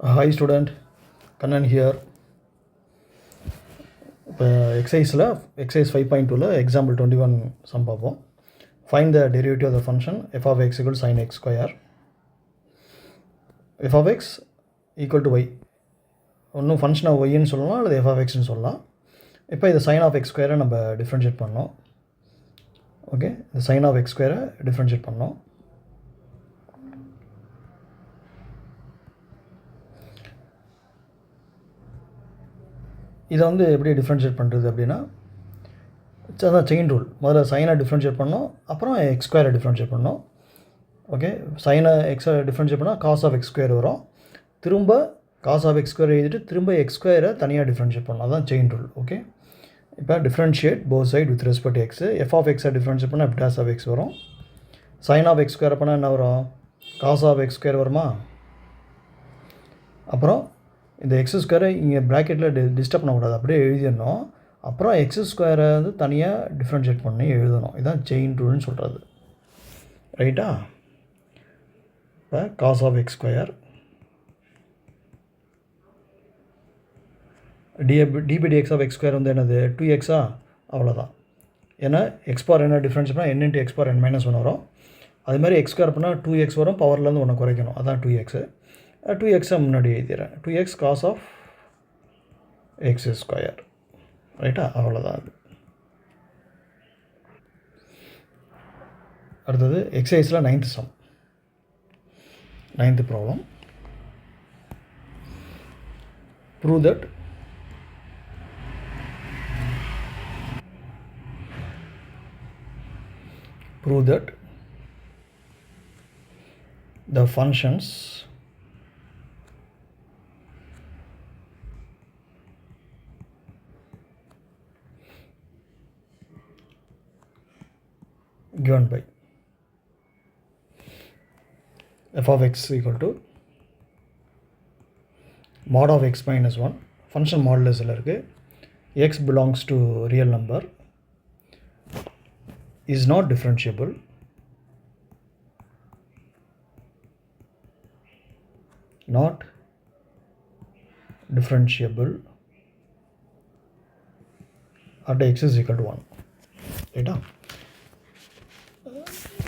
Hi student, Kannan here. இப்போ exercise 5.2 example 21 sum பார்ப்போம். Find the derivative of the function f of x equal sin x square. f of x equal to y. ஒன்றும் function of ஒய்ன்னு சொல்லலாம் அல்லது f of xன்னு சொல்லலாம். இப்போ இது sin of x ஸ்கொயரை நம்ம டிஃப்ரென்ஷியேட் பண்ணோம். ஓகே, இந்த sin of x ஸ்கொயரை டிஃப்ரென்ஷியேட் பண்ணோம். இதை வந்து எப்படி டிஃப்ரென்ஷியேட் பண்ணுறது அப்படின்னா, அதான் செயின் ரூல். முதல்ல சைனை டிஃப்ரென்ஷியேட் பண்ணோம், அப்புறம் எக்ஸ் ஸ்கொயரை டிஃப்ரென்ஷியேட் பண்ணோம். ஓகே, சைனை எக்ஸை டிஃப்ரென்ஷியேட் பண்ணால் காஸ் ஆஃப் எக்ஸ் ஸ்கொயர் வரும். திரும்ப காஸ் ஆஃப் எக்ஸ் ஸ்கொயர் எழுதிட்டு திரும்ப எக்ஸ் ஸ்கொயரை தனியாக டிஃப்ரென்ஷியேட் பண்ணணும். அதான் செயின் ரூல். ஓகே, இப்போ differentiate both side with respect x. F of எக்ஸை டிஃப்ரென்ஷியேட் பண்ணால் எஃப் டேஸ் ஆஃப் எக்ஸ் வரும். சைன் ஆஃப் எக்ஸ் ஸ்கொயர் பண்ணால் என்ன வரும்? காஸ் ஆஃப் எக்ஸ் ஸ்கொயர் வருமா? அப்புறம் இந்த எக்ஸ் ஸ்கொயரை இங்கே ப்ராக்கெட்டில் டிஸ்டர்ப் பண்ணக்கூடாது, அப்படியே எழுதிடணும். அப்புறம் எக்ஸ் ஸ்கொயரை வந்து தனியாக டிஃப்ரென்ஷியேட் பண்ணி எழுதணும். இதுதான் செயின் ரூல்னு சொல்கிறது. ரைட்டா? இப்போ cos of x square d by dx of x square வந்து என்னது? 2xஆ? அவ்வளோதான். ஏன்னா எக்ஸ் பவர் என்ன டிஃப்ரென்ஸ் பண்ணால் n into x power n minus 1 வரும். அது மாதிரி எக்ஸ் ஸ்கொயர் பண்ணால் 2x வரும், பவர்லேருந்து 1 குறைக்கணும். அதான் 2x. 2xஐ முன்னாடி எழுதிடுறேன். 2x cos of x square. ரைட்டா? அவ்வளோதான். அது அடுத்தது எக்ஸசைஸில் 9th sum, 9th problem. Prove that the functions given by f of x equal to mod of x minus 1. function modulus இருக்குது. x belongs to real number, is not differentiable, at x is equal to 1. ரைட்டா?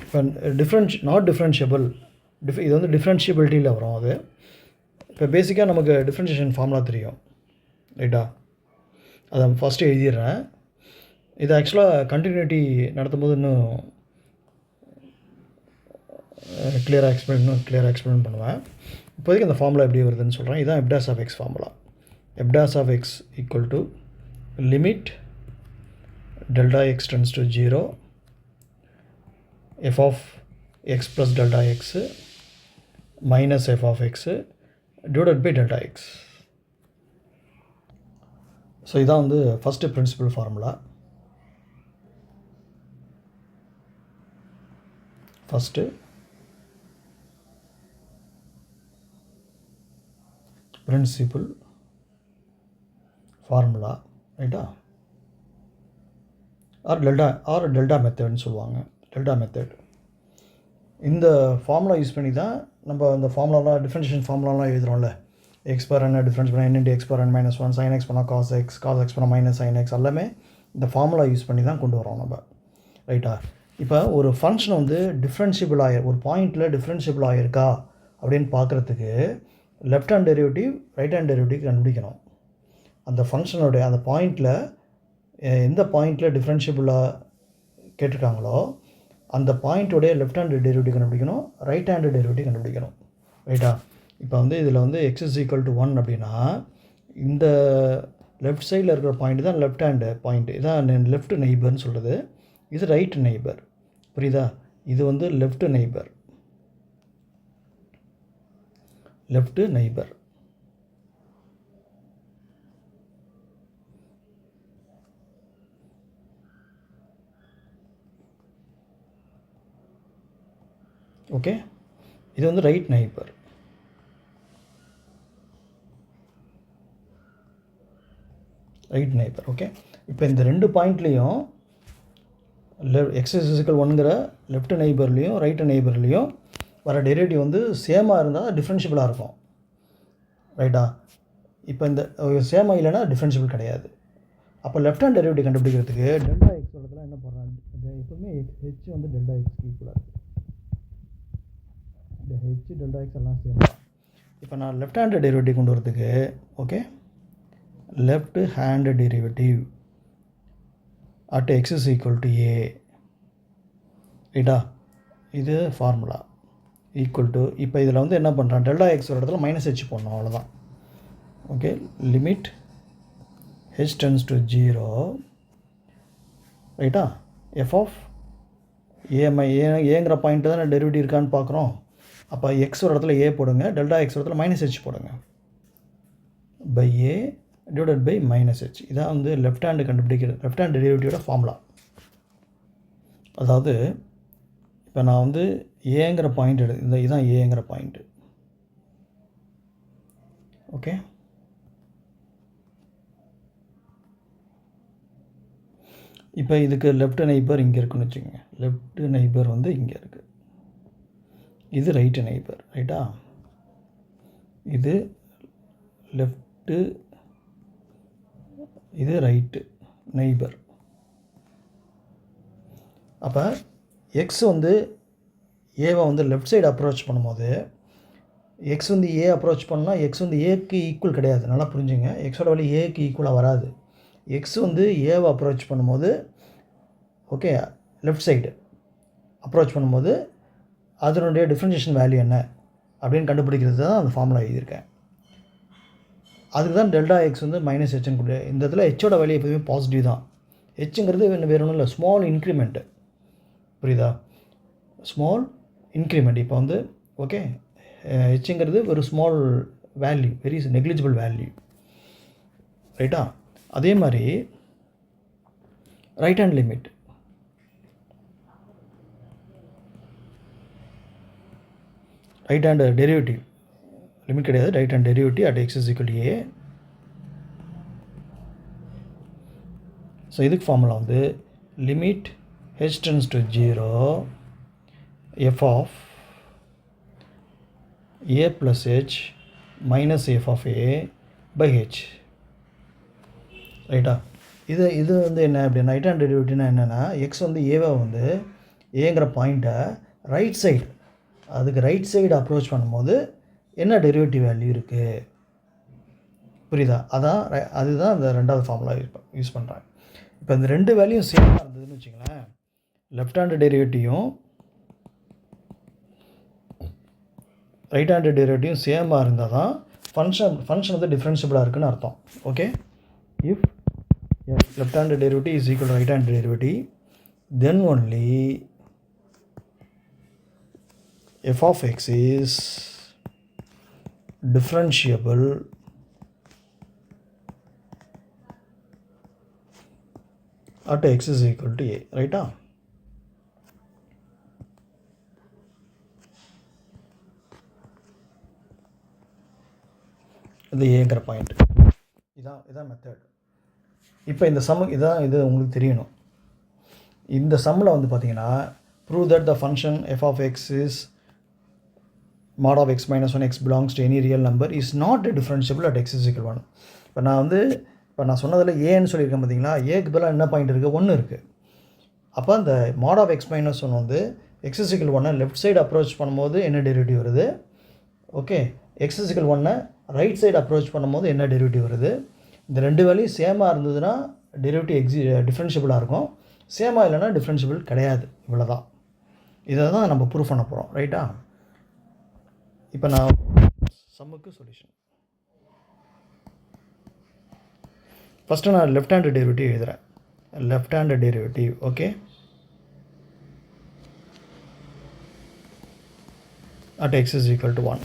இப்போ not differentiable, இது வந்து டிஃப்ரென்ஷியபிலிட்டியில் வரும். அது இப்போ பேசிக்காக நமக்கு டிஃப்ரென்ஷியேஷன் ஃபார்முலா தெரியும். ரைட்டா? அதை ஃபஸ்ட்டு எழுதிடுறேன். இது ஆக்சுவலாக கண்டினியூட்டி நடத்தும் போது இன்னும் கிளியராக எக்ஸ்பிளைன் பண்ணுவேன். இப்போதைக்கு அந்த ஃபார்முலா எப்படி வருதுன்னு சொல்கிறேன். இதுதான் f dash of x formula. F dash of x equal to limit delta x tends to 0 f of x plus delta x minus f of x divided by delta x. So இதான் வந்து first principle formula. First principle formula. ரைட்டா? Delta மெத்தட்னு சொல்லுவாங்க. Delta method. இந்த formula use பண்ணி தான் நம்ம இந்த ஃபார்முலாலாம் டிஃப்ரென்ஷியேஷன் ஃபார்முலாலாம் எழுதுகிறோம்ல. எக்ஸ் பவர் என்ன டிஃப்ரென்ஸ் பண்ணால் n into x power n minus 1, sine x பண்ணால் காஸ் எக்ஸ் பண்ணால் மைனஸ் சைன் எக்ஸ், எல்லாமே இந்த ஃபார்முலா யூஸ் பண்ணி தான் கொண்டு வரோம் நம்ம. ரைட்டா? இப்போ ஒரு ஃபங்க்ஷன் வந்து டிஃப்ரென்ஷியபிள் ஒரு பாயிண்டில் டிஃப்ரென்ஷியபிள் ஆகிருக்கா அப்படின்னு பார்க்குறதுக்கு left hand derivative right hand derivative கண்டுபிடிக்கணும். அந்த ஃபங்க்ஷனுடைய அந்த பாயிண்டில் எந்த பாயிண்டில் டிஃப்ரென்ஷியபிளாக கேட்டிருக்காங்களோ அந்த பாயிண்ட்டோடைய லெஃப்ட் ஹேண்ட் டெரிவேட்டிவ் கண்டுபிடிக்கணும், ரைட் ஹேண்ட் டெரிவேட்டிவ் கண்டுபிடிக்கணும். ரைட்டா? இப்போ வந்து இதில் வந்து x is equal to 1 அப்படின்னா இந்த லெஃப்ட் சைடில் இருக்கிற பாயிண்ட் தான் லெஃப்ட் ஹேண்டு பாயிண்ட். இதான் லெஃப்ட் நெய்பர்னு சொல்கிறது. இது ரைட் நெய்பர். புரியுதா? இது வந்து லெஃப்ட் நெய்பர். ஓகே, இது வந்து ரைட் நெய்பர். ஓகே, இப்போ இந்த ரெண்டு பாயிண்ட்லேயும் எக்ஸ் இஸ் ஈக்குவல் 1ங்கிற லெஃப்ட் நெய்பர்லேயும் ரைட் நெய்பர்லேயும் வர டெரிவேட்டிவ் வந்து சேமாக இருந்தால் டிஃப்ரென்ஷியபிளாக இருக்கும். ரைட்டா? இப்போ இந்த சேமாக இல்லைன்னா டிஃப்ரென்ஷியபிள் கிடையாது. அப்போ லெஃப்ட் ஹேண்ட் டெரிவேட்டிவ் கண்டுபிடிக்கிறதுக்கு டெல்டா எக்ஸ் வரதுல என்ன பண்ணுறாங்க, எப்பவுமே ஹெச் வந்து டெல்டா எக்ஸ் ஈக்குவலாக இருக்குது. இந்த ஹெச் டெல்டா எக்ஸ் எல்லாம் சேம் தான். இப்போ நான் லெஃப்ட் ஹேண்ட் டெரிவேட்டிவ் கொண்டு வரதுக்கு okay, left hand derivative at x is equal to a, ரைட்டா? இது ஃபார்முலா ஈக்குவல் டு, இப்போ இதில் வந்து என்ன பண்ணுறான், டெல்டா எக்ஸ் ஒரு இடத்துல மைனஸ் ஹெச் போடணும், அவ்வளோதான். Okay, limit h tends to 0, ரைட்டா? f of ஏங்கிற பாயிண்ட்டு தான் டெரிவேட்டிவ் இருக்கான்னு பார்க்குறோம். அப்போ எக்ஸ் ஒரு இடத்துல ஏ போடுங்க, டெல்டா எக்ஸ் ஒரு இடத்துல மைனஸ் ஹெச் போடுங்க, by a divided by minus h. இதான் வந்து லெஃப்ட் ஹேண்டு கண்டுபிடிக்கிறது, லெஃப்ட் ஹேண்ட் டெரிவேட்டிவோட ஃபார்முலா. அதாவது இப்போ நான் வந்து ஏங்கிற பாயிண்ட் இதுதான் ஏங்கிற பாயிண்ட்டு. ஓகே, இப்போ இதுக்கு லெஃப்ட் நெய்பர் இங்கே இருக்குன்னு வச்சுக்கோங்க. லெஃப்ட் நெய்பர் வந்து இங்கே இருக்குது, இது ரைட்டு நெய்பர், ரைட்டா? இது லெஃப்ட்டு, இது ரைட்டு நெய்பர். அப்போ எக்ஸ் வந்து ஏவை வந்து லெஃப்ட் சைடு அப்ரோச் பண்ணும்போது, எக்ஸ் வந்து ஏ அப்ரோச் பண்ணால் எக்ஸ் வந்து ஏக்கு ஈக்குவல் கிடையாது, நல்லா புரிஞ்சுங்க. எக்ஸோட வேல்யூ ஏக்கு ஈக்குவலாக வராது. எக்ஸ் வந்து ஏவை அப்ரோச் பண்ணும்போது ஓகே, லெஃப்ட் சைடு அப்ரோச் பண்ணும்போது அதனுடைய டிஃப்ரென்ஷியேஷன் வேல்யூ என்ன அப்படின்னு கண்டுபிடிக்கிறது தான் அந்த ஃபார்முலா எழுதியிருக்கேன். அதுக்கு தான் டெல்டா எக்ஸ் வந்து மைனஸ் ஹெச்னு கொடு. இந்த இடத்துல ஹெச்சோட வேல்யூ எப்போதுமே பாசிட்டிவ் தான். ஹெச்சுங்கிறது வேறு ஒன்றும் இல்லை, ஸ்மால் இன்க்ரிமெண்ட்டு, புரியுதா? Small increment. இப்போ வந்து ஓகே, ஹெச்சுங்கிறது ஒரு small value, very negligible value, ரைட்டா? அதே மாதிரி right hand limit, right hand derivative limit கிடையாது, right hand derivative at x is equal to a. So இதுக்கு ஃபார்முலா வந்து limit h tends to 0 f of a plus h minus f of a by h, ரைட்டா? இது வந்து என்ன அப்படின்னா, right hand டெரிவேட்டிவ்னா என்னென்னா, X வந்து ஏவை வந்து ஏங்கிற பாயிண்ட்டை ரைட் சைடு, அதுக்கு ரைட் சைடு அப்ரோச் பண்ணும்போது என்ன டெரிவேட்டிவ் வேல்யூ இருக்குது, புரியுதா? அதுதான் இந்த ரெண்டாவது ஃபார்முலா யூஸ் பண்ணுறாங்க. இப்போ இந்த ரெண்டு வேல்யூயும் சேமாக இருந்ததுன்னு வச்சுங்களேன், லெஃப்ட் ஹேண்ட் டெரிவேட்டிவும் ரைட் ஹேண்ட் டெரிவேட்டிவும் சேமாக இருந்தால் தான் ஃபங்க்ஷன் வந்து டிஃப்ரென்ஷியபிளாக இருக்குதுன்னு அர்த்தம். Okay, if left hand derivative is equal to right hand derivative, then only f of x is differentiable at x is equal to a, right? இது ஏங்கிற பாயிண்ட். இதான் method. இப்போ இந்த சம்முக்கு இது உங்களுக்கு தெரியணும். இந்த சம்மில் வந்து பார்த்தீங்கன்னா, prove that the function f of x is mod of x minus 1 x belongs to any real number is not differentiable at x is equal to 1. இப்போ நான் சொன்னதில் ஏன்னு சொல்லியிருக்கேன் பார்த்தீங்களா, ஏக்கு பதிலாக என்ன பாயிண்ட் இருக்குது, 1 இருக்குது. அப்போ அந்த mod of x minus 1 வந்து x is equal to 1 left side approach பண்ணும்போது என்ன டெரிவேட்டிவ் வருது, okay, x is equal to 1 right side approach பண்ணும்போது என்ன டெரிவேட்டிவ் வருது. இந்த ரெண்டு வேல்யூ சேமாக இருந்ததுன்னா டெரிவேட்டிவ் டிஃப்ரென்ஷியபிளாக இருக்கும், சேமாக இல்லைன்னா டிஃப்ரென்ஷியபிள் கிடையாது. இவ்வளோதான். இதை தான் நம்ம ப்ரூவ் பண்ண போகிறோம், ரைட்டா? இப்போ நான் சம்முக்கு சொல்யூஷன் ஃபஸ்ட்டு நான் லெஃப்ட் ஹேண்ட் டெரிவேட்டிவ் எழுதுகிறேன். Left hand derivative okay, at x is equal to 1.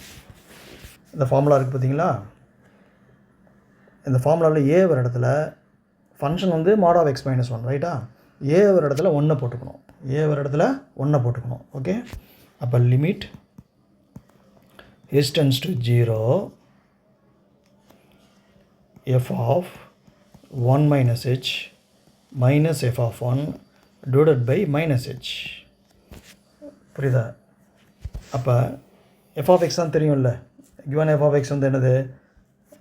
இந்த ஃபார்முலா இருக்குது பார்த்தீங்களா, இந்த ஃபார்முலாவில் ஏ ஒரு இடத்துல ஃபங்க்ஷன் வந்து mod of x minus 1, ரைட்டா? ஏ ஒரு இடத்துல 1 போட்டுக்கணும், ஏ ஒரு இடத்துல 1 போட்டுக்கணும். ஓகே, அப்போ limit h tends to 0 f of 1 minus h minus f of 1 divided by minus h. புரியுதா? அப்போ f of x தான் தெரியும்ல, given f of x வந்து என்னது,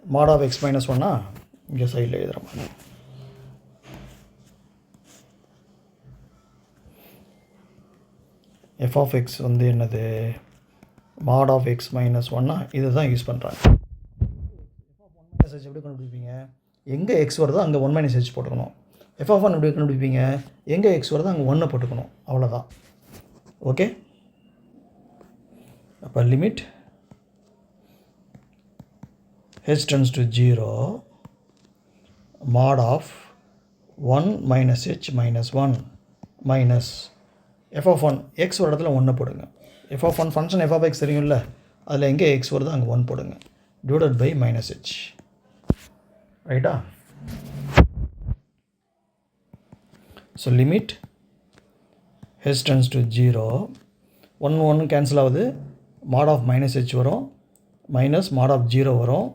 mod of x minus 1 இங்கே சைடில் எழுதுகிறோம். f of x வந்து என்னது mod of x minus 1 இது தான் யூஸ் பண்ணுறாங்க. f of 1 minus h எப்படி கண்டுபிடிப்பீங்க? எங்கே x வருதோ அங்கே 1 minus h போட்டுக்கணும். f of 1 எப்படி கண்டுபிடிப்பீங்க? எங்கே x வருதோ அங்கே 1 போட்டுக்கணும். அவ்வளோதான். ஓகே, அப்போ limit h tends to 0 mod of 1 minus h minus 1 minus f of 1 x ஒரு இடத்துல 1 போடுங்க. f of 1 function f of x தெரியும்ல, அதில் எங்கே x வருதோ அங்கே 1 போடுங்க, டிவைடட் பை minus h. ரைட்டா? So limit h tends to 0 1 cancel ஆகுது, mod of minus h வரும், மைனஸ் mod of 0 வரும்,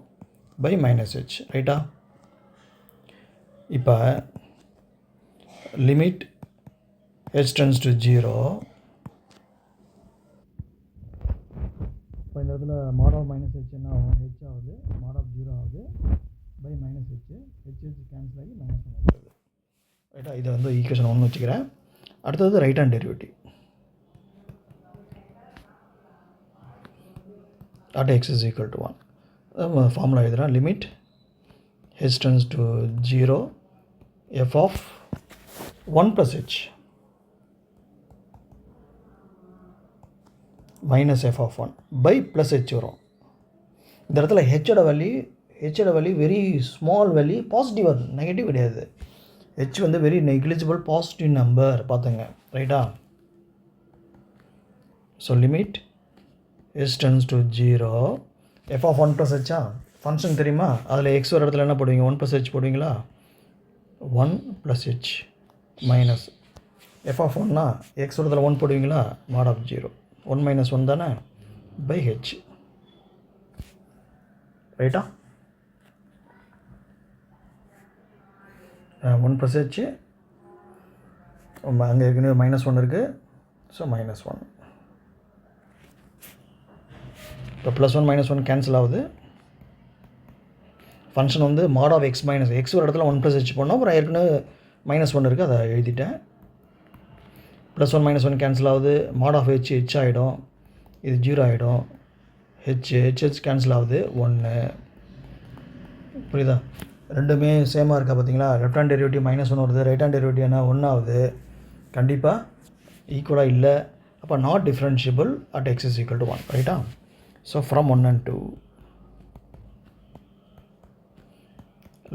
பை minus h. ரைட்டா? இப்போ லிமிட் h tends to 0, இப்போ இந்த இடத்துல mod of minus h என்ன ஆகும்? h ஆகுது, mod of 0 ஆகுது, பை minus h, கேன்சல் ஆகி மைனஸ் 1 வருது. ரைட்டா? இதை வந்து ஈக்குவேஷன் 1 வச்சுக்கிறேன். அடுத்தது right hand derivative at x is equal to 1. Formula எழுதுகிறேன். Limit h tends to 0 f of 1 plus h minus f of 1 by plus h வரும். இந்த இடத்துல ஹெச்சோட value very small value, positive வரும், நெகட்டிவ் கிடையாது. h வந்து வெரி நெக்லிஜிபிள் பாசிட்டிவ் நம்பர் பார்த்துங்க. ரைட்டா? So limit h tends to 0 f of 1 plus h function தெரியுமா? அதில் x ஒரு இடத்துல என்ன போடுவீங்க? 1 plus h போடுவீங்களா? 1 plus h minus f of 1 x ஒரு இடத்துல 1 போடுவீங்களா? mod of 0 1 minus 1 தானே, பை h. ரைட்டா? 1 plus h, அங்கே ஏற்கனவே மைனஸ் 1 இருக்குது, ஸோ மைனஸ் 1. இப்போ ப்ளஸ் 1 மைனஸ் 1 கேன்சல் ஆகுது. ஃபங்க்ஷன் வந்து mod of x minus x ஒரு இடத்துல 1 plus h போடணும். அப்புறம் ஏற்கனவே மைனஸ் 1 இருக்குது, அதை எழுதிட்டேன். ப்ளஸ் 1 மைனஸ் 1 கேன்சல் ஆகுது, mod of h ஆகிடும், இது 0 ஆகிடும், h கேன்சல் ஆகுது, 1. புரியுதா? ரெண்டுமே சேமாக இருக்கா பார்த்தீங்களா? லெஃப்ட் ஹேண்ட் டெரிவேட்டிவ் மைனஸ் 1 வருது, ரைட் ஹேண்ட் டெரிவேட்டிவ் என்ன 1 ஆகுது. கண்டிப்பாக ஈக்குவலாக இல்லை. அப்போ not differentiable at x is equal to 1. ரைட்டா? So from 1 and 2,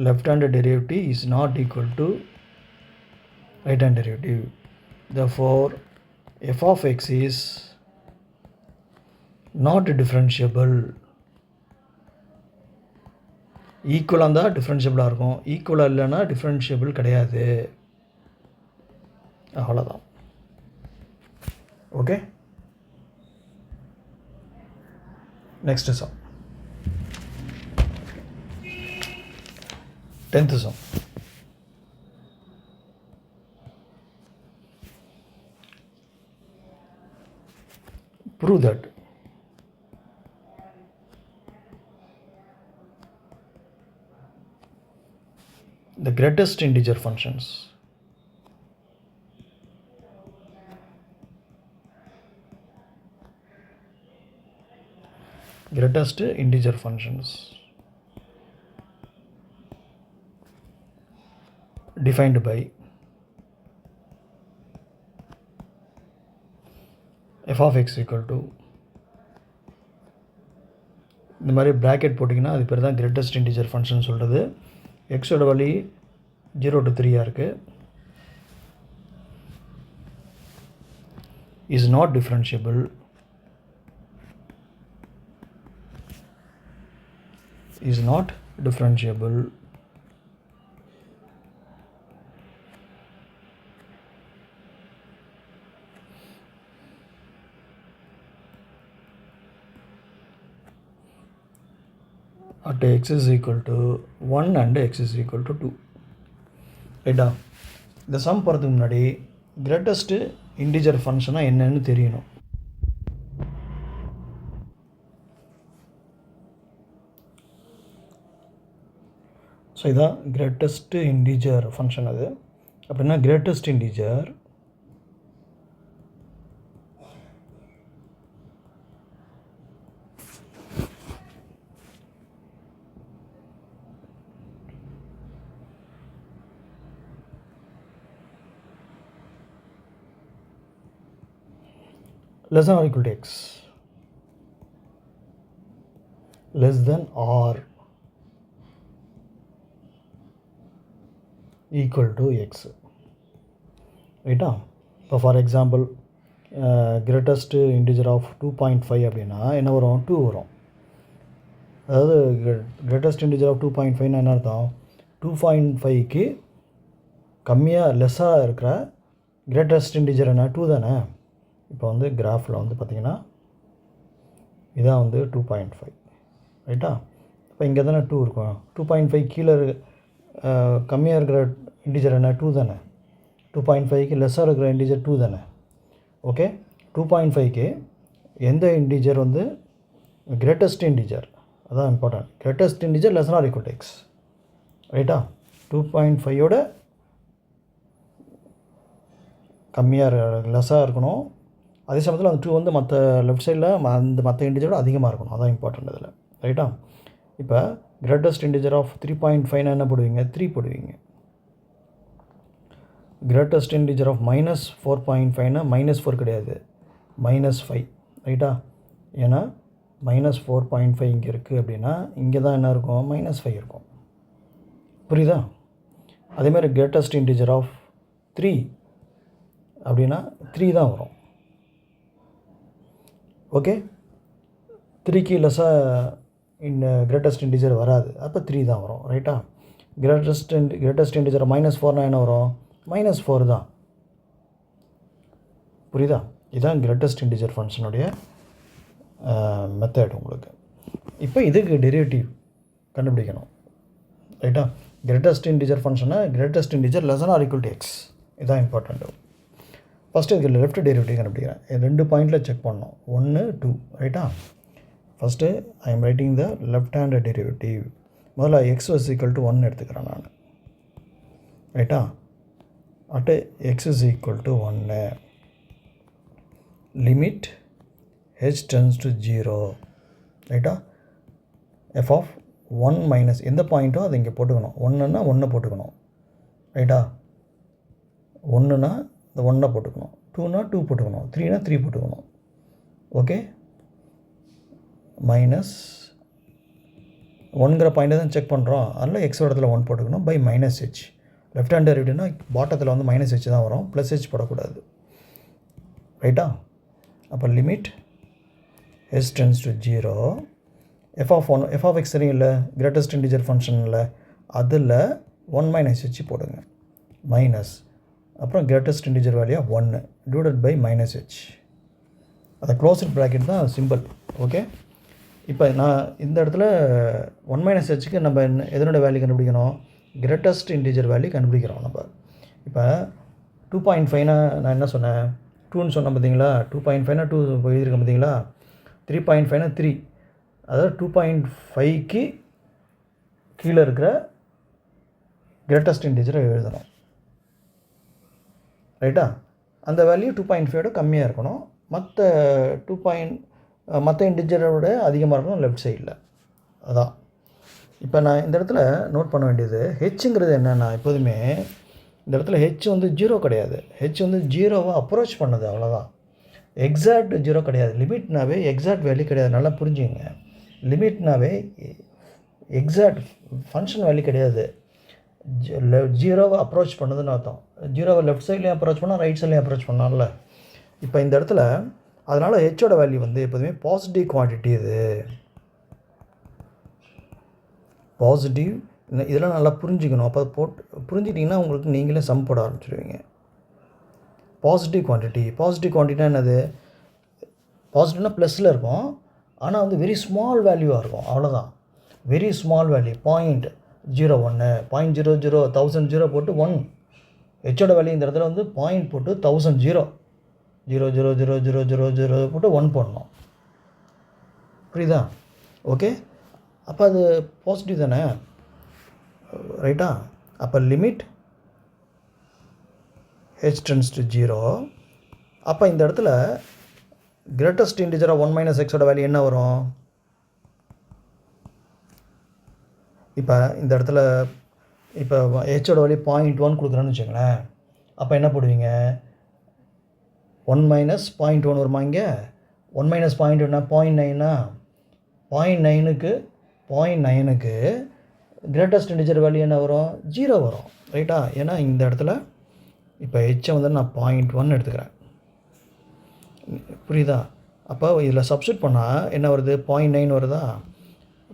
left hand derivative is not equal to right hand derivative. Therefore, f of x is not differentiable. ஈக்குவலாக இருந்தால் டிஃப்ரென்ஷியபிளாக இருக்கும், ஈக்குவலாக இல்லைன்னா டிஃப்ரென்ஷியபிள் கிடையாது. அவ்வளோதான். Okay, next sum, 10th sum. Prove that the greatest integer functions defined by f of x equal to, இந்த மாதிரி bracket போட்டிங்கன்னா அது பேர் தான் கிரேட்டஸ்ட் இன்டிஜர் ஃபங்க்ஷன் சொல்கிறது. எக்ஸோட வேல்யூ 0 to 3 இருக்குது. is not differentiable at x is equal to 1 and x is equal to 2. ரைட்டா? இந்த சம் போகிறதுக்கு முன்னாடி கிரேட்டஸ்ட்டு இன்டிஜர் ஃபங்க்ஷனாக என்னன்னு தெரியணும். ஸோ இதான் கிரேட்டஸ்ட் இன்டீஜர் ஃபங்க்ஷன். அது அப்படின்னா greatest integer less than or equal to x, less than or equal to x, ரைட்டா? இப்போ for example greatest integer of 2.5 அப்படின்னா என்ன வரும்? 2 வரும். அதாவது கிரேட்டஸ்ட் இன்டிஜர் ஆஃப் 2.5னா என்ன அர்த்தம்? 2.5க்கு கம்மியாக லெஸ்ஸாக இருக்கிற கிரேட்டஸ்ட் இன்டிஜர் என்ன? 2 தானே. இப்போ வந்து கிராஃபில் வந்து பார்த்திங்கன்னா இதான் வந்து 2.5, ரைட்டா? இப்போ இங்கே தானே 2 இருக்கும். 2.5 கீழே கம்மியாக இருக்கிற இன்டிஜர் என்ன? 2 தானே. 2.5க்கு லெஸ்ஸாக இருக்கிற இன்டிஜர் 2 தானே. ஓகே, 2.5க்கு எந்த இன்டிஜர் வந்து கிரேட்டஸ்ட் இன்டிஜர், அதான் important. Greatest integer less or equal to X, ரைட்டா? 2.5ஓட கம்மியாக லெஸ்ஸாக இருக்கணும். அதே சமயத்தில் அந்த 2 வந்து மற்ற லெஃப்ட் சைடில் மற்ற இன்டிஜரோட அதிகமாக இருக்கணும். அதான் இம்பார்ட்டன்ட் இதில், ரைட்டா? இப்போ கிரேட்டஸ்ட் இன்டிஜர் ஆஃப் 3.5 என்ன போடுவீங்க? 3 போடுவீங்க. கிரேட்டஸ்ட் இன்டிஜர் ஆஃப் -4.5னா -4 கிடையாது, -5, ரைட்டா? ஏன்னா -4.5 இங்கே இருக்குது அப்படின்னா இங்கே தான் என்ன இருக்கும்? -5 இருக்கும். புரியுதா? அதேமாதிரி கிரேட்டஸ்ட் இன்டிஜர் ஆஃப் 3 அப்படின்னா 3 தான் வரும். ஓகே, 3க்கு லெஸ்ஸாக கிரேட்டஸ்ட் இன்டிஜர் வராது, அப்போ 3 தான் வரும், ரைட்டா? கிரேட்டஸ்ட் இன்டிஜர் -4னா என்ன வரும்? -4 தான். புரியுதா? இதுதான் கிரேட்டஸ்ட் இன்டிஜர் ஃபங்க்ஷனுடைய மெத்தட் உங்களுக்கு. இப்போ இதுக்கு டெரிவேட்டிவ் கண்டுபிடிக்கணும், ரைட்டா? கிரேட்டஸ்ட் இன்டிஜர் ஃபங்க்ஷனை greatest integer less or equal to X, இதுதான் இம்பார்ட்டண்ட்டு. ஃபஸ்ட்டு இதுக்கு லெஃப்ட் டெரிவேட்டிவ் கண்டுபிடிக்கிறேன். 2 பாயிண்டில் செக் பண்ணோம், 1, 2, ரைட்டா? First I am writing the left hand derivative. முதல்ல எக்ஸ் இஸ் ஈக்குவல் டு 1 எடுத்துக்கிறேன் நான், ரைட்டா? At x is equal to 1 limit h tends to 0, ரைட்டா? எஃப் ஆஃப் 1 மைனஸ் எந்த பாயிண்ட்டோ அதை இங்கே போட்டுக்கணும். 1ன்னா 1 போட்டுக்கணும், ரைட்டா? 1ன்னா இந்த 1 போட்டுக்கணும், 2னா 2 போட்டுக்கணும், 3னா 3 போட்டுக்கணும். ஓகே, மைனஸ் 1ங்கிற பாயிண்ட்டை தான் செக் பண்ணுறோம், அதில் எக்ஸோட இடத்துல 1 போட்டுக்கணும். பை -h, லெஃப்ட் ஹேண்ட் டெரிவேட்டிவ்னா பாட்டத்தில் வந்து -h தான் வரும், +h போடக்கூடாது, ரைட்டா? அப்போ limit h tends to 0 f of x தெரியும்ல, கிரேட்டஸ்ட் இன்டிஜர் ஃபங்க்ஷனில், அதில் 1 - h போடுங்க, மைனஸ் அப்புறம் greatest integer value 1 divided by -h. அதை க்ளோஸ்ட் ப்ராக்கெட் தான் சிம்பிள். ஓகே, இப்போ நான் இந்த இடத்துல 1 - hக்கு நம்ம எதனோட வேல்யூ கண்டுபிடிக்கணும்? கிரேட்டஸ்ட் இன்டிஜர் வேல்யூ கண்டுபிடிக்கிறோம் நம்ம. இப்போ 2.5னா நான் என்ன சொன்னேன்? 2ன்னு சொன்னேன் பார்த்தீங்களா? 2.5னா 2 எழுதியிருக்கேன் பார்த்தீங்களா? 3.5னா 3, அதாவது 2.5க்கு கீழே இருக்கிற கிரேட்டஸ்ட் இன்டிஜரை எழுதணும், ரைட்டா? அந்த வேல்யூ 2.5ஓட கம்மியாக இருக்கணும், மற்ற இன்டிஜரோட அதிகமாக இருக்கணும் லெஃப்ட் சைடில். அதான் இப்போ நான் இந்த இடத்துல நோட் பண்ண வேண்டியது, ஹெச்ங்கிறது என்னென்னா, எப்போதுமே இந்த இடத்துல ஹெச் வந்து 0 கிடையாது. ஹெச் வந்து 0வை அப்ரோச் பண்ணுது, அவ்வளோதான். எக்ஸாக்ட் 0 கிடையாது. லிமிட்னாவே எக்ஸாக்ட் வேல்யூ கிடையாது, நல்லா புரிஞ்சுங்க. லிமிட்னாவே எக்ஸாக்ட் ஃபங்க்ஷன் வேல்யூ கிடையாது. 0வை அப்ரோச் பண்ணுதுன்னு அர்த்தம். 0வை லெஃப்ட் சைட்லேயும் அப்ரோச் பண்ணால், ரைட் சைட்லேயும் அப்ரோச் பண்ணால. இப்போ இந்த இடத்துல அதனால் ஹெச்சோட வேல்யூ வந்து எப்போதுமே பாசிட்டிவ் குவான்டிட்டி. இது பாசிட்டிவ், இதெல்லாம் நல்லா புரிஞ்சுக்கணும். அப்போ புரிஞ்சிட்டிங்கன்னா உங்களுக்கு நீங்களே சம் போட ஆரம்பிச்சிடுவீங்க. பாசிட்டிவ் குவான்டிட்டினா என்னது? பாசிட்டிவ்னா ப்ளஸில் இருக்கும், ஆனால் வந்து வெரி ஸ்மால் வேல்யூவாக இருக்கும், அவ்வளோதான். வெரி ஸ்மால் வேல்யூ, 0.01, 0.00, 1000 போட்டு 1. ஹெச்சோட வேல்யூ இந்த இடத்துல வந்து பாயிண்ட் போட்டு 1000, 0.000000 போட்டு 1 போடணும், புரியுதா? ஓகே, அப்போ அது பாசிட்டிவ் தானே. ரைட்டா? அப்போ லிமிட் h tends to 0. அப்போ இந்த இடத்துல கிரேட்டஸ்ட் இன்டிஜர் ஆஃப் 1 மைனஸ் எக்ஸோட வேல்யூ என்ன வரும்? இப்போ இந்த இடத்துல இப்போ ஹெச்சோட வேல்யூ 0.1 கொடுக்குறேன்னு வச்சுங்களேன். அப்போ என்ன போடுவீங்க? 1 மைனஸ் 0.1 வருமா இங்கே? 1 மைனஸ் 0.1 0.9 0.9க்கு கிரேட்டஸ்ட் இன்டிஜர் வேல்யூ என்ன வரும்? 0 வரும். ரைட்டா? ஏன்னா இந்த இடத்துல இப்போ ஹெச்சை வந்து நான் 0.1 எடுத்துக்கிறேன். புரியுதா? அப்போ இதில் சப்ஸ்டியூட் பண்ணால் என்ன வருது? 0.9 வருதா?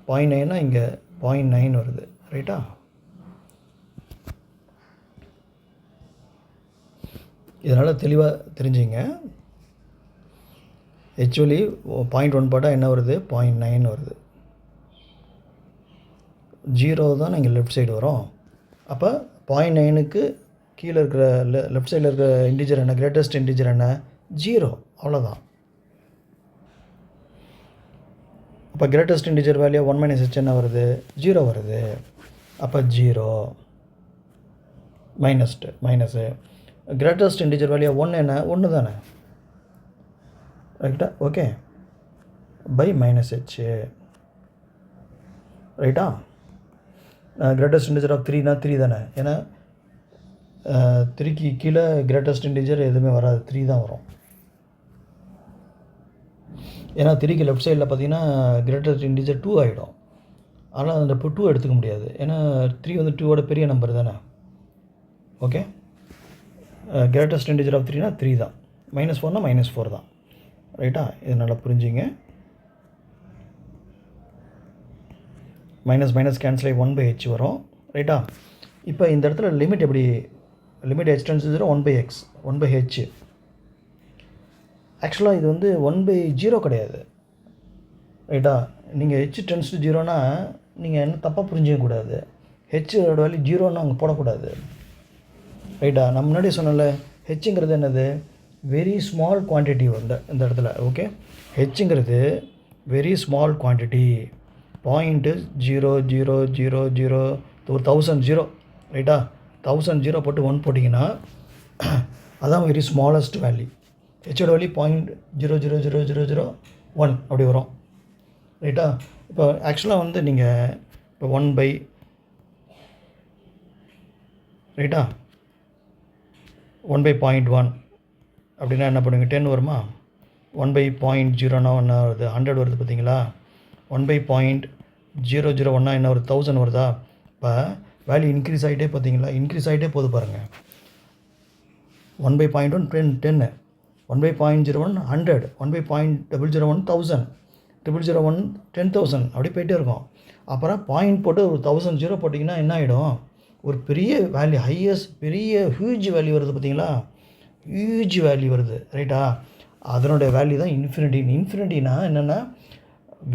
0.9னா இங்கே 0.9 வருது. ரைட்டா? இதனால் தெளிவாக தெரிஞ்சுங்க. ஆக்சுவலி 0.1 போட்டால் என்ன வருது? 0.9 வருது. 0 தான் இங்கே லெஃப்ட் சைடு வரும். அப்போ 0.9க்கு கீழே இருக்கிற லெஃப்ட் சைடில் இருக்கிற இன்டிஜர் என்ன? கிரேட்டஸ்ட் இன்டிஜர் என்ன? 0. அவ்வளோதான். அப்போ greatest integer value 1 minus h என்ன வருது? 0 வருது. அப்போ 0 மைனஸு கிரேட்டஸ்ட் இன்டிஜர் வேல்யூ 1 என்ன? 1 தானே? ரைட்டா? ஓகே. By minus h. ரைட்டா? கிரேட்டஸ்ட் இன்டிஜர் ஆஃப் 3னா 3 தானே? ஏன்னா 3க்கு கீழே கிரேட்டஸ்ட் இன்டிஜர் எதுவுமே வராது, 3 தான் வரும். ஏன்னா 3க்கு லெஃப்ட் சைடில் பார்த்தீங்கன்னா கிரேட்டஸ்ட் இன்டிஜர் 2 ஆகிடும். ஆனால் அந்த இப்போ 2 எடுத்துக்க முடியாது. ஏன்னா 3 வந்து 2ஓட பெரிய நம்பர் தானே. ஓகே. கிரேட்டஸ்ட் இன்டிஜர் ஆஃப் 3னா 3 தான். -4னா -4 தான். ரைட்டா? இது நல்லா புரிஞ்சுங்க. மைனஸ் கேன்சல் ஆகி 1/h வரும். ரைட்டா? இப்போ இந்த இடத்துல லிமிட் எப்படி? Limit h tends to 0 1/x 1/h. ஆக்சுவலாக இது வந்து 1/0 கிடையாது. ரைட்டா? நீங்கள் h tends to 0னா நீங்கள் என்ன தப்பாக புரிஞ்சிக்கக்கூடாது. ஹெச்சோட வேல்யூ 0ன்னு அங்கே போடக்கூடாது. ரைட்டா? நான் முன்னாடி சொன்னல, ஹெச்சுங்கிறது என்னது? வெரி ஸ்மால் குவான்டிட்டி இந்த இடத்துல. ஓகே. ஹெச்சுங்கிறது வெரி ஸ்மால் குவான்டிட்டி. 0.0000 ஒரு 1000 0. ரைட்டா? 1000 0 போட்டு 1 போட்டிங்கன்னா அதான் வெரி ஸ்மாலஸ்ட் வேல்யூ. ஹெச்சோட வேல்யூ 0.000001 அப்படி வரும். ரைட்டா? இப்போ ஆக்சுவலாக வந்து நீங்கள் இப்போ 1 ரைட்டா 1/0.1 அப்படின்னா என்ன பண்ணுவீங்க? 10 வருமா? 1/0.0னா என்ன வருது? 100 வருது. பார்த்தீங்களா? 1/0.001னா என்ன வருது? 1000 வருதா? இப்போ வேல்யூ இன்க்ரீஸ் ஆகிட்டே பார்த்தீங்களா? இன்க்ரீஸ் ஆகிட்டே போகுது பாருங்கள். 1/0.1 10, 1/0.01 100, 1/0.001 1000, 001 10,000 அப்படி போயிட்டே இருக்கும். அப்புறம் பாயிண்ட் போட்டு ஒரு 1000 0 போட்டிங்கன்னா என்ன ஆகிடும்? ஒரு பெரிய வேல்யூ, பெரிய ஹியூஜ் வேல்யூ வருது. பார்த்தீங்களா? ஹியூஜ் வேல்யூ வருது. ரைட்டா? அதனுடைய வேல்யூ தான் இன்ஃபினிட்டி. இன்ஃபினிட்டினா என்னென்னா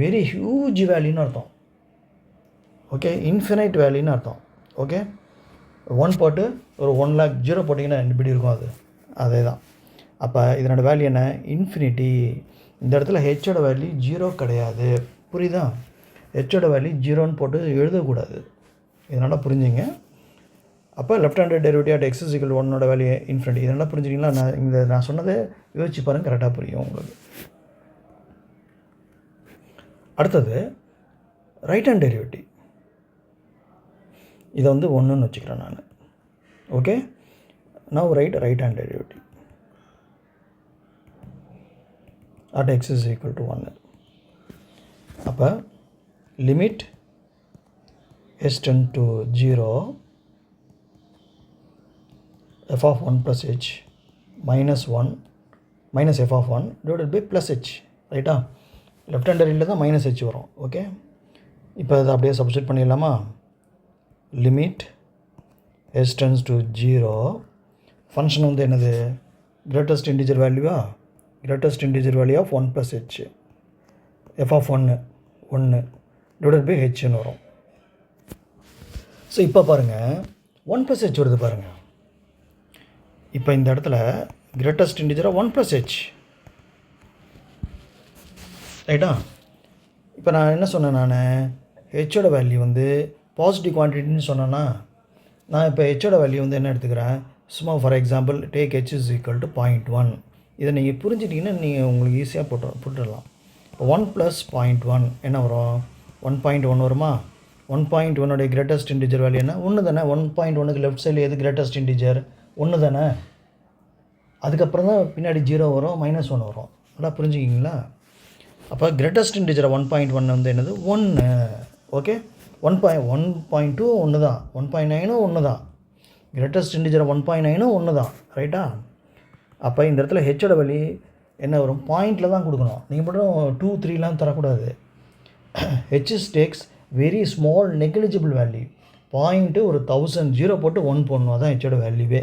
வெரி ஹியூஜ் வேல்யூன்னு அர்த்தம். ஓகே. இன்ஃபினைட் வேல்யூன்னு அர்த்தம். ஓகே. 1 போட்டு ஒரு 1 lakh 0 போட்டிங்கன்னா இப்படி இருக்கும். அதே தான். அப்போ இதனோட வேல்யூ என்ன? இன்ஃபினிட்டி. இந்த இடத்துல ஹெச்சோட வேல்யூ 0 கிடையாது. புரியுதா? ஹெச்சோட வேல்யூ 0ன்னு போட்டு எழுதக்கூடாது. இதனால் புரிஞ்சுங்க. அப்போ left handed derivative at x = 1 value infinity. இதனால் புரிஞ்சுக்கிங்களா? நான் சொன்னதை யோசிச்சு பாருங்கள், கரெக்டாக புரியும் உங்களுக்கு. அடுத்தது ரைட் ஹேண்ட் டெரிவேட்டிவ். இதை வந்து 1ன்னு வச்சுக்கிறேன் நான். Okay. Now right hand derivative at x = 1. அப்போ limit h tends to 0 f of 1 plus h minus f of 1 divided by plus h. ரைட்டா? லெஃப்ட் ஹேண்டரில் தான் -h வரும். ஓகே. இப்போ அதை அப்படியே சப்ஸ்டியூட் பண்ணிடலாமா? Limit h tends to 0. Function வந்து என்னது? கிரேட்டஸ்ட் இன்டிஜர் வேல்யூவா? Greatest integer value of 1 plus h f of 1 divided by ஹெச்னு வரும். ஸோ இப்போ பாருங்கள், 1 plus h வருது பாருங்கள். இப்போ இந்த இடத்துல கிரேட்டஸ்ட் இன்டிஜராக 1 plus h. ரைட்டா? இப்போ நான் என்ன சொன்னேன்? நான் ஹெச்சோட வேல்யூ வந்து பாசிட்டிவ் குவான்டிட்டின்னு சொன்னேன்னா நான் இப்போ ஹெச்சோட வேல்யூ வந்து என்ன எடுத்துக்கிறேன், சும்மா for example take H is equal to 0.1. இதை நீங்கள் புரிஞ்சிட்டிங்கன்னா நீங்கள் உங்களுக்கு ஈஸியாக போட்டுடலாம். இப்போ 1 + 0.1 என்ன வரும், 1.1 வருமா? 1.1 கிரேட்டஸ்ட் இன்டிஜர் வேல்யூ என்ன, 1 தானே. 1.1க்கு லெஃப்ட் சைடில் எது கிரேட்டஸ்ட் இன்டிஜர், 1 தானே. அதுக்கப்புறம் தான் பின்னாடி 0 வரும், -1 வரும். நல்லா புரிஞ்சுக்கிங்களா? அப்போ கிரேட்டஸ்ட் இன்டிஜர் 1.1 வந்து என்னது, 1. ஓகே, 1.2 1 தான், 1.9 1 தான், கிரேட்டஸ்ட் இன்டிஜர் 1.9 1 தான், ரைட்டா? அப்போ இந்த இடத்துல ஹெச்சோட வேல்யூ என்ன வரும், பாயிண்டில் தான் கொடுக்கணும். நீங்கள் மட்டும் 2 3லாம் தரக்கூடாது. H takes very small negligible value. Point ஒரு 1000 0 போட்டு 1 போடணும், அதான் ஹெச்சோட வேல்யூவே.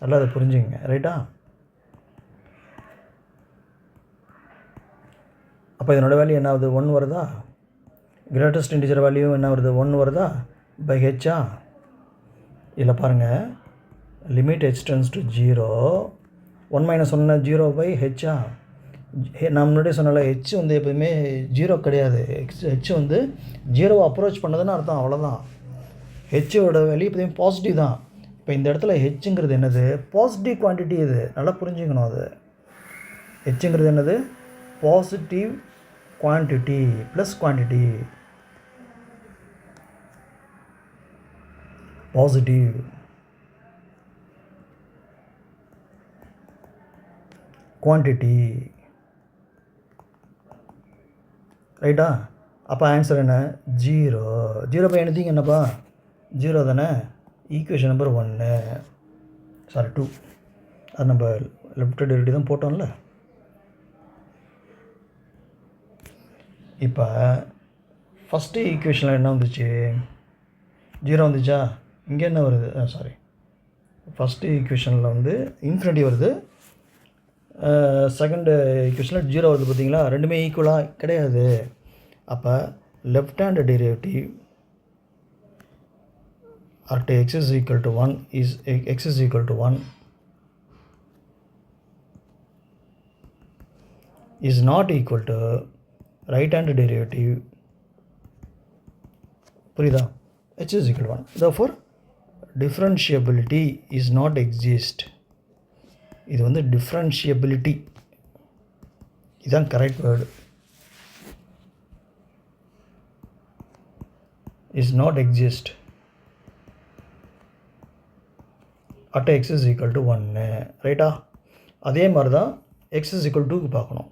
நல்லா அதை புரிஞ்சுங்க, ரைட்டா? அப்போ இதனோட வேல்யூ என்ன ஆகுது, 1 வருதா? கிரேட்டஸ்ட் இன்டிஜர் வேல்யூ என்ன வருது, 1 வருதா? பை ஹெச்சா? இதில் பாருங்கள், limit h tends to 0, 1 - 1 0 by ஹெச்சா? நான் முன்னாடியே சொன்னால ஹெச் வந்து எப்போதுமே 0 கிடையாது. ஹெச் வந்து 0வை அப்ரோச் பண்ணதுன்னு அர்த்தம், அவ்வளோதான். ஹெச்சோட வேல்யூ எப்போதுமே பாசிட்டிவ் தான். இப்போ இந்த இடத்துல ஹெச்சுங்கிறது என்னது, பாசிட்டிவ் குவான்டிட்டி. இது நல்லா புரிஞ்சுக்கணும். அது ஹெச்சுங்கிறது என்னது, positive quantity plus quantity. Positive quantity, ரைட்டா? அப்போ ஆன்சர் என்ன, 0. 0 பை எனிதிங் என்னப்பா, 0 தானே. Equation number 1, sorry 2. அது நம்ம லெஃப்ட் டெரிவேட்டிவ் தான் போட்டோம்ல. இப்போ ஃபஸ்ட்டு ஈக்குவேஷனில் என்ன வந்துச்சு, 0 வந்துச்சா? இங்கே என்ன வருது, சாரி, ஃபஸ்ட்டு ஈக்குவேஷனில் வந்து இன்ஃபினிட்டி வருது, செகண்டு ஈக்குவேஷனில் 0 வருது. பார்த்தீங்களா, ரெண்டுமே ஈக்குவலாக கிடையாது. அப்போ left hand derivative at x is equal to 1 is x is equal to 1 is not equal to right hand derivative, புரியுதா, h is equal to 1. therefore differentiability is not exist. இது வந்து differentiability, இதுதான் correct word. is not exist at x is equal to 1, ரைட்டா? அதே மாதிரி தான் x is equal to பார்க்கணும்.